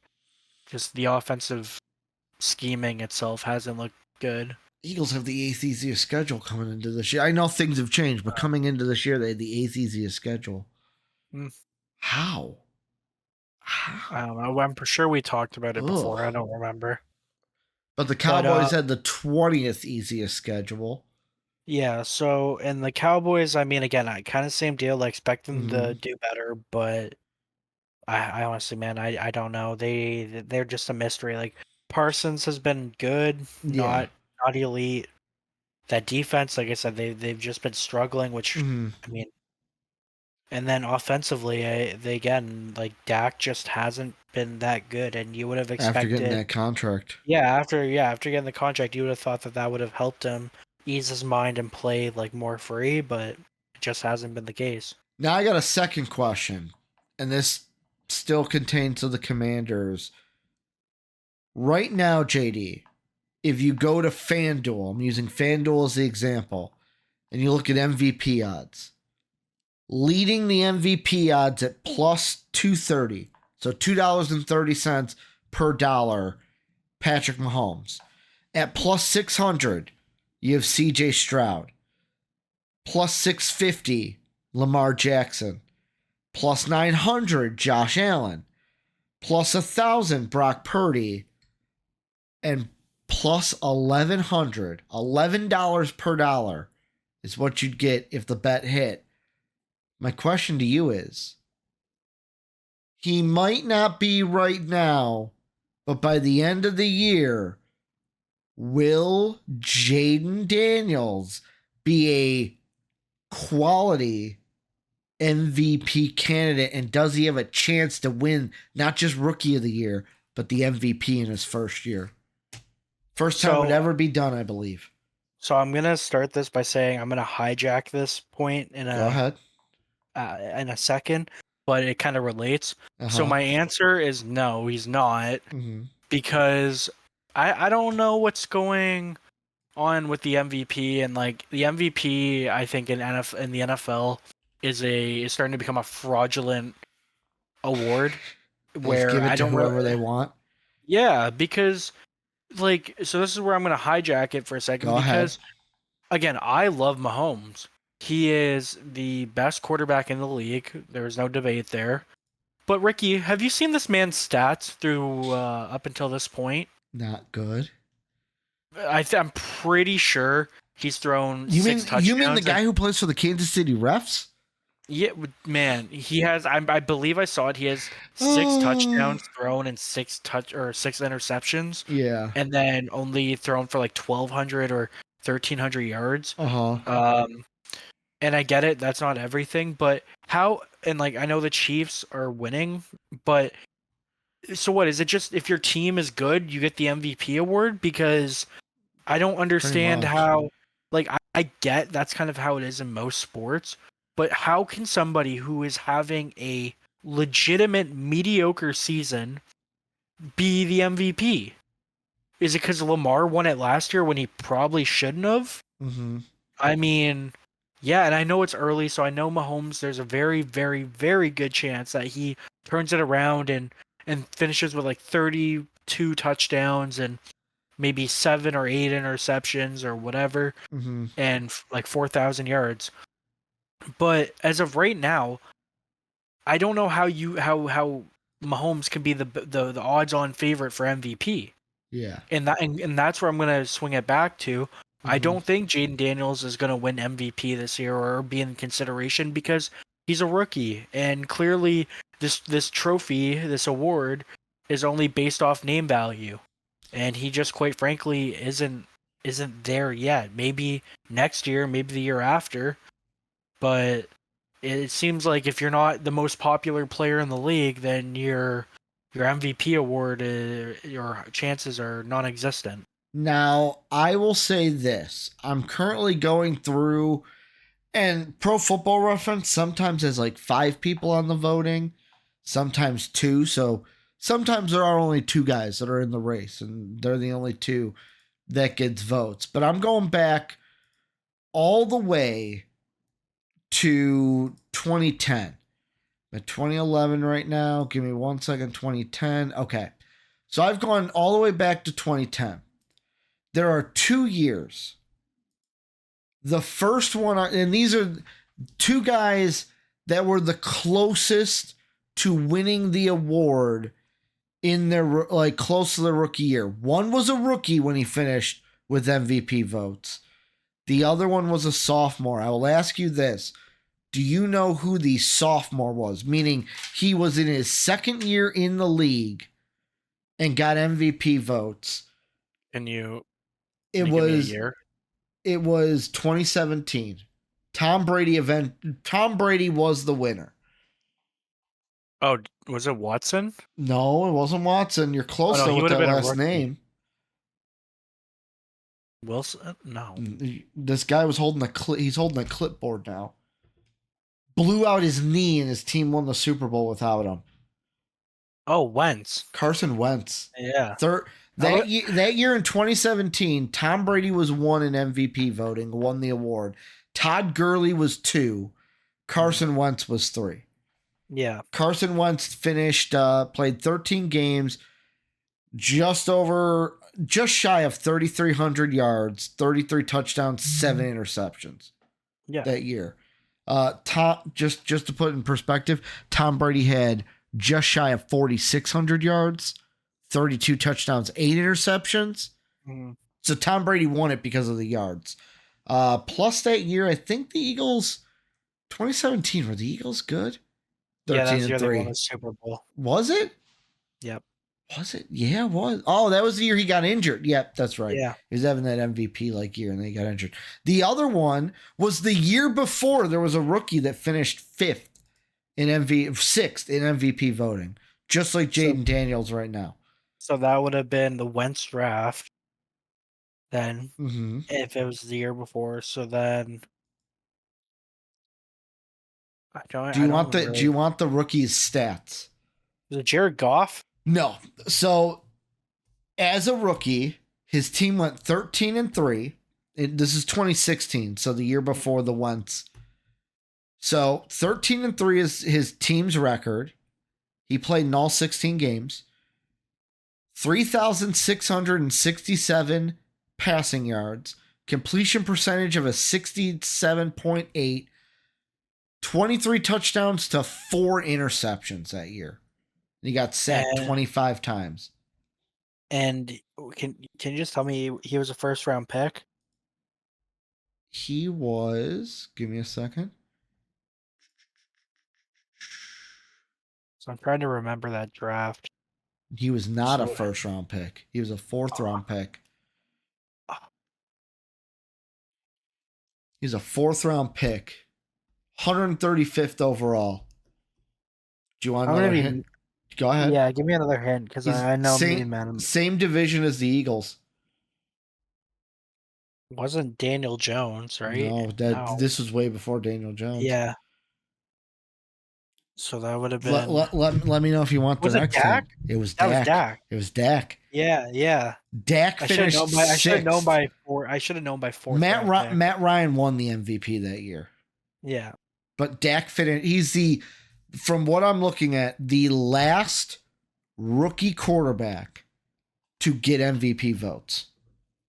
Just the offensive scheming itself hasn't looked good. Eagles have the 8th easiest schedule coming into this year. I know things have changed, but coming into this year, they had the 8th easiest schedule. How? I don't know. I'm sure we talked about it before. I don't remember. But the Cowboys had the 20th easiest schedule. Yeah, so, and the Cowboys, I mean, again, kind of same deal. I expect them to do better, but I honestly, man, I don't know. They're just a mystery. Like, Parsons has been good, not elite. That defense, like I said, they've just been struggling, which, I mean, and then offensively, they again, like, Dak just hasn't been that good, and you would have expected after getting that contract. After getting the contract, you would have thought that would have helped him ease his mind and play like more free, but it just hasn't been the case. Now I got a second question, and this still contains to the Commanders. Right now, JD, if you go to FanDuel, I'm using FanDuel as the example, and you look at MVP odds, leading the MVP odds at plus 230, so $2.30 per dollar, Patrick Mahomes. At plus 600, you have CJ Stroud. Plus 650, Lamar Jackson. Plus 900, Josh Allen. Plus 1,000, Brock Purdy. And plus 1,100, $11 per dollar is what you'd get if the bet hit. My question to you is, he might not be right now, but by the end of the year, will Jaden Daniels be a quality MVP candidate, and does he have a chance to win not just Rookie of the Year, but the MVP in his first year? First time it would ever be done, I believe. So I'm going to start this by saying I'm going to hijack this point in Go ahead. In a second, but it kind of relates. So my answer is no, he's not, because I don't know what's going on with the MVP, and like the MVP, I think in the NFL is starting to become a fraudulent award where give it to whoever they want. Yeah, because so this is where I'm going to hijack it for a second Go ahead. because, again, I love Mahomes. He is the best quarterback in the league. There's no debate there. But Ricky, have you seen this man's stats through up until this point? Not good. I'm pretty sure he's thrown You six mean touchdowns. the guy who plays for the Kansas City Refs? Yeah, man, he has. I believe I saw it. He has 6 touchdowns thrown and 6 interceptions. Yeah. And then only thrown for like 1,200 or 1,300 yards. And I get it. That's not everything, but how? And like I know the Chiefs are winning, but so what is it? Just if your team is good, you get the MVP award? Because I don't understand how. Like I get that's kind of how it is in most sports. But how can somebody who is having a legitimate mediocre season be the MVP? Is it because Lamar won it last year when he probably shouldn't have? Mm-hmm. I mean, yeah, and I know it's early, so I know Mahomes, there's a very, very, very good chance that he turns it around and finishes with like 32 touchdowns and maybe 7 or 8 interceptions or whatever, and like 4,000 yards. But as of right now, I don't know how Mahomes can be the odds-on favorite for MVP. Yeah. And that's where I'm gonna swing it back to. I don't think Jaden Daniels is gonna win MVP this year or be in consideration because he's a rookie, and clearly this trophy, this award, is only based off name value, and he just quite frankly isn't there yet. Maybe next year, maybe the year after, but it seems like if you're not the most popular player in the league, then your MVP award, your chances are non-existent. Now, I will say this. I'm currently going through, and Pro Football Reference sometimes has like 5 people on the voting, sometimes 2. So sometimes there are only 2 guys that are in the race, and they're the only 2 that gets votes. But I'm going back all the way to 2010. At 2011 right now. Give me 1 second. 2010. Okay. So I've gone all the way back to 2010. There are 2 years. The first one, and these are 2 guys that were the closest to winning the award in their, like, close to the rookie year. One was a rookie when he finished with MVP votes. The other one was a sophomore. I will ask you this. Do you know who the sophomore was? Meaning he was in his second year in the league and got MVP votes. Can you give me a year? It was 2017. Tom Brady was the winner. Oh, was it Watson? No, it wasn't Watson. You're close though with that last name. Wilson? No. This guy was holding he's holding a clipboard now. Blew out his knee and his team won the Super Bowl without him. Oh, Wentz. Carson Wentz. Yeah. That year in 2017, Tom Brady was 1 in MVP voting, won the award. Todd Gurley was 2. Carson Wentz was 3. Yeah. Carson Wentz finished, played 13 games, just shy of 3,300 yards, 33 touchdowns, 7 interceptions. Yeah. That year. Just to put it in perspective, Tom Brady had just shy of 4,600 yards, 32 touchdowns, 8 interceptions. So Tom Brady won it because of the yards. Plus that year, I think the Eagles, 2017, were the Eagles good? 13 that's the year they won the Super Bowl. Was it? Yep. Was it? Yeah, it was. Oh, that was the year he got injured. Yep, that's right. Yeah. He was having that MVP like year and then he got injured. The other one was the year before. There was a rookie that finished 6th in MVP voting, just like Jaden Daniels right now. So that would have been the Wentz draft then, if it was the year before. So then, do you want the rookie's stats? Was it Jared Goff? No. So as a rookie, his team went 13-3. This is 2016, so the year before the Wentz. So 13-3 is his team's record. He played in all 16 games. 3,667 passing yards, completion percentage of a 67.8, 23 touchdowns to 4 interceptions that year. He got sacked 25 times. And can you just tell me he was a first-round pick? He was, give me a second. So I'm trying to remember that draft. He was not a first-round pick. He was a fourth-round pick. He's a fourth-round pick. 135th overall. Do you want another hint? Go ahead. Yeah, give me another hint because I know same division as the Eagles. Wasn't Daniel Jones, right? No, this was way before Daniel Jones. Yeah. So that would have been. Let me know if you want the next Dak? hint. It was Dak. It was Dak. Yeah. Dak finished sixth. I should have known by 4. I should have known by 4. Matt Ryan won the MVP that year. Yeah. But Dak finished. He's from what I'm looking at, the last rookie quarterback to get MVP votes.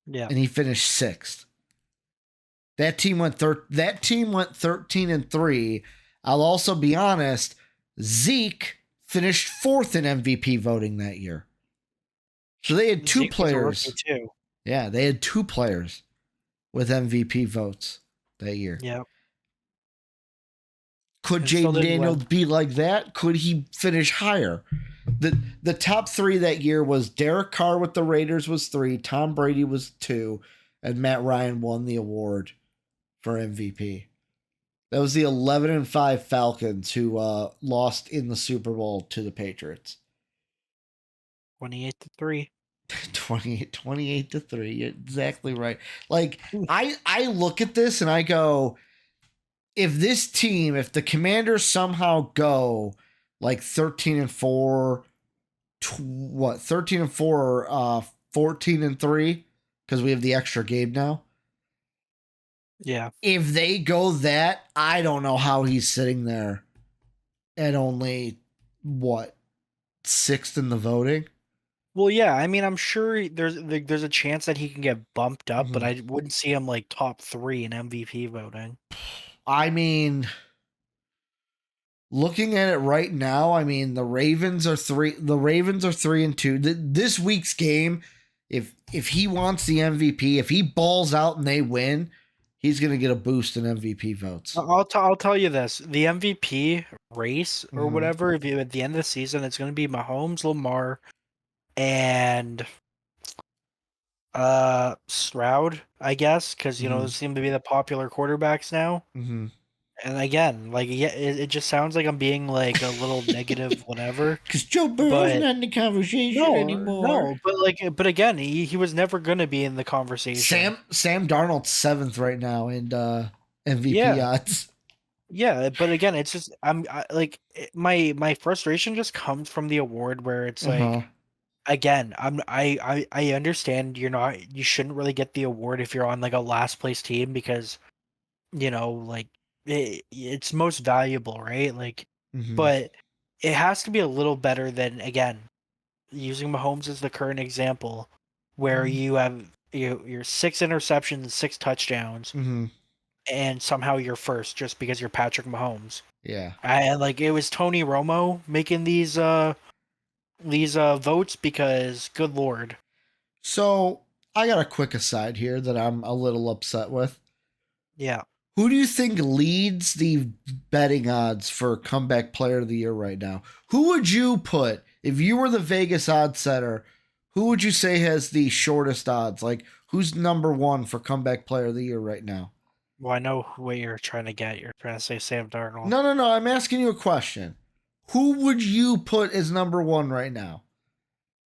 Yeah. And he finished 6th. That team went 13-3. I'll also be honest, Zeke finished 4th in MVP voting that year. So they had 2 players. Too. Yeah, they had 2 players with MVP votes that year. Yeah. Could Jaden Daniels be like that? Could he finish higher? The top 3 that year was Derek Carr with the Raiders was 3, Tom Brady was 2, and Matt Ryan won the award for MVP. That was the 11-5 Falcons who lost in the Super Bowl to the Patriots. 28-3. 28-3. You're exactly right. Like I look at this and I go, if the Commanders somehow go like 13-4, 13-4 or 14-3, because we have the extra game now. Yeah. If they go that, I don't know how he's sitting there at only 6th in the voting. Well, yeah. I mean, I'm sure there's a chance that he can get bumped up, but I wouldn't see him like top 3 in MVP voting. I mean, looking at it right now, I mean the Ravens are 3-2. This week's game, if he wants the MVP, if he balls out and they win, he's going to get a boost in MVP votes. I'll tell you this. The MVP race or whatever, if you at the end of the season, it's going to be Mahomes, Lamar, and Stroud, I guess, because, those seem to be the popular quarterbacks now. Mm-hmm. And again, like, yeah, it just sounds like I'm being like a little negative, whatever. Because Joe Burrow's not in the conversation anymore. No, but again, he was never going to be in the conversation. Sam Darnold's 7th right now in MVP odds. Yeah, but again, it's just my frustration just comes from the award where it's like, again, I understand you shouldn't really get the award if you're on like a last place team because, like. It's most valuable, right? Like, but it has to be a little better than, again, using Mahomes as the current example, where you have your 6 interceptions, 6 touchdowns, and somehow you're first just because you're Patrick Mahomes. Yeah, and like it was Tony Romo making these votes because, good Lord. So I got a quick aside here that I'm a little upset with. Yeah. Who do you think leads the betting odds for comeback player of the year right now? Who would you put, if you were the Vegas odds setter, who would you say has the shortest odds? Like, who's number 1 for comeback player of the year right now? Well, I know what you're trying to get. You're trying to say Sam Darnold. No. I'm asking you a question. Who would you put as number 1 right now?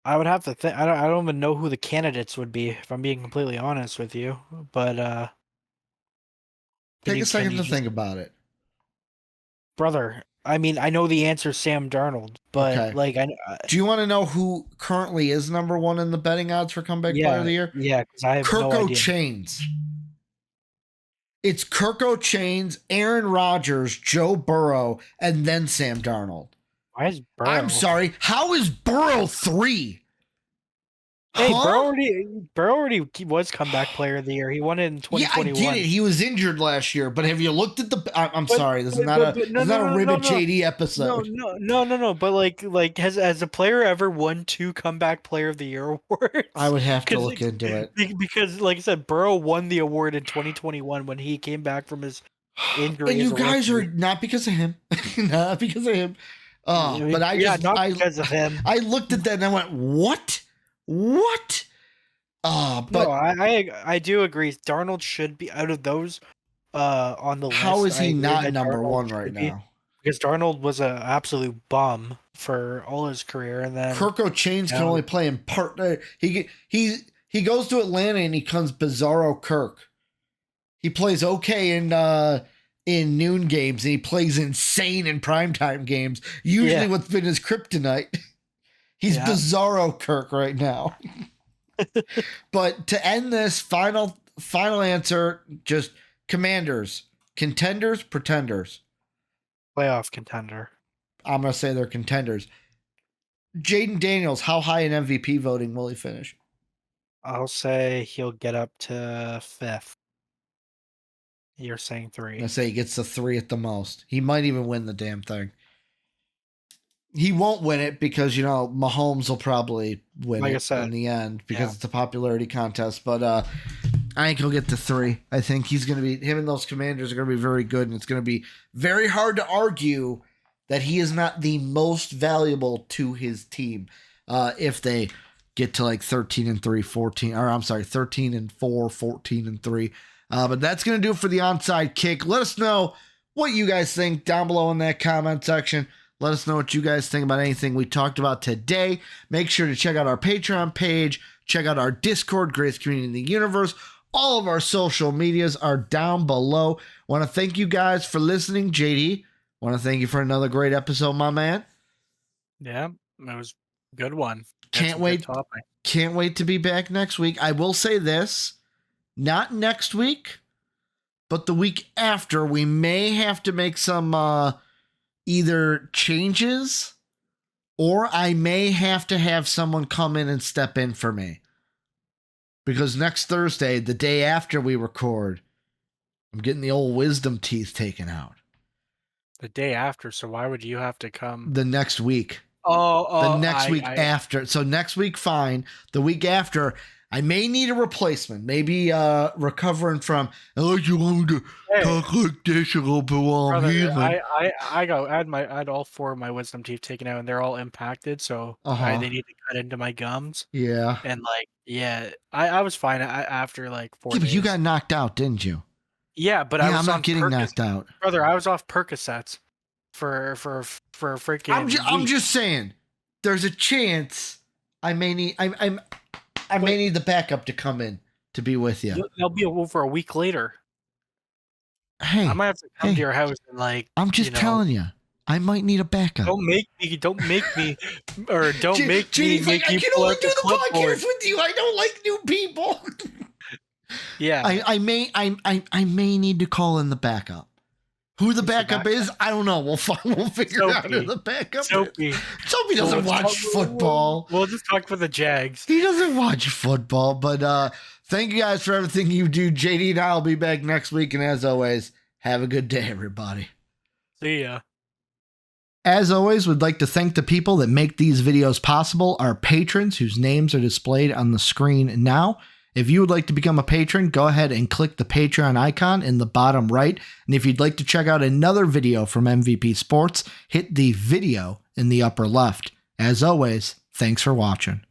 I would have to think. I don't even know who the candidates would be, if I'm being completely honest with you. But take a second to think about it, brother. I mean, I know the answer is Sam Darnold, but do you want to know who currently is number 1 in the betting odds for comeback player of the year? Yeah, because I have no idea. Chains. It's Kirko Chains, Aaron Rodgers, Joe Burrow, and then Sam Darnold. Why is Burrow? I'm sorry. How is Burrow 3? Hey, Burrow already was comeback player of the year. He won it in 2021. Yeah, I get it. He was injured last year, but have you looked at the? I'm sorry, this is not a Ribbit JD episode. No. But like has a player ever won 2 comeback player of the year awards? I would have to look into it because, like I said, Burrow won the award in 2021 when he came back from his injury. And you guys are not because of him, not because of him. But because of him. I looked at that and I went, what? What? But no, I do agree. Darnold should be out of those on the list. How is he not number one right now? Because Darnold was an absolute bum for all his career, and then Kirk O'Chains can only play in part. He goes to Atlanta and he becomes Bizarro Kirk. He plays okay in noon games and he plays insane in primetime games. Usually, what's been his kryptonite. He's Bizarro Kirk right now. But to end this, final answer, just Commanders, contenders, pretenders. Playoff contender. I'm going to say they're contenders. Jaden Daniels, how high in MVP voting will he finish? I'll say he'll get up to 5th. You're saying 3. I'm going to say he gets to 3 at the most. He might even win the damn thing. He won't win it because, Mahomes will probably win in the end because it's a popularity contest. But I think he'll get to 3. I think he's going to be, him and those Commanders are going to be very good. And it's going to be very hard to argue that he is not the most valuable to his team if they get to like 13-3, 13-4, 14-3. But that's going to do it for the Onside Kick. Let us know what you guys think down below in that comment section. Let us know what you guys think about anything we talked about today. Make sure to check out our Patreon page. Check out our Discord, greatest community in the universe. All of our social medias are down below. Want to thank you guys for listening. JD, want to thank you for another great episode, my man. Yeah, it was a good one. Can't wait to be back next week. I will say this, not next week, but the week after, we may have to make some either changes or I may have to have someone come in and step in for me. Because next Thursday, the day after we record, I'm getting the old wisdom teeth taken out. The day after, so why would you have to come? The next week. The next week after. So next week, fine. The week after, I may need a replacement. Maybe recovering from, you want me to talk like this a little bit while I'm healing. I had all 4 of my wisdom teeth taken out, and they're all impacted, so they need to cut into my gums. Yeah. And I was fine after like 4 days. But you got knocked out, didn't you? Yeah, but I'm not getting knocked out. Brother, I was off Percocets for freaking I'm just saying, there's a chance I may need I may need the backup to come in to be with you. They'll be over a week later. Hey, I might have to come to your house and I'm just telling you, I might need a backup. Don't make me, or don't make me make you. I can only do the podcast with you. I don't like new people. Yeah, I may need to call in the backup. Who the backup is, I don't know. We'll figure out who the backup is. Soapy doesn't watch football. We'll just talk for the Jags. He doesn't watch football, but thank you guys for everything you do. JD and I will be back next week, and as always, have a good day, everybody. See ya. As always, we'd like to thank the people that make these videos possible, our patrons whose names are displayed on the screen now. If you would like to become a patron, go ahead and click the Patreon icon in the bottom right. And if you'd like to check out another video from MVP Sports, hit the video in the upper left. As always, thanks for watching.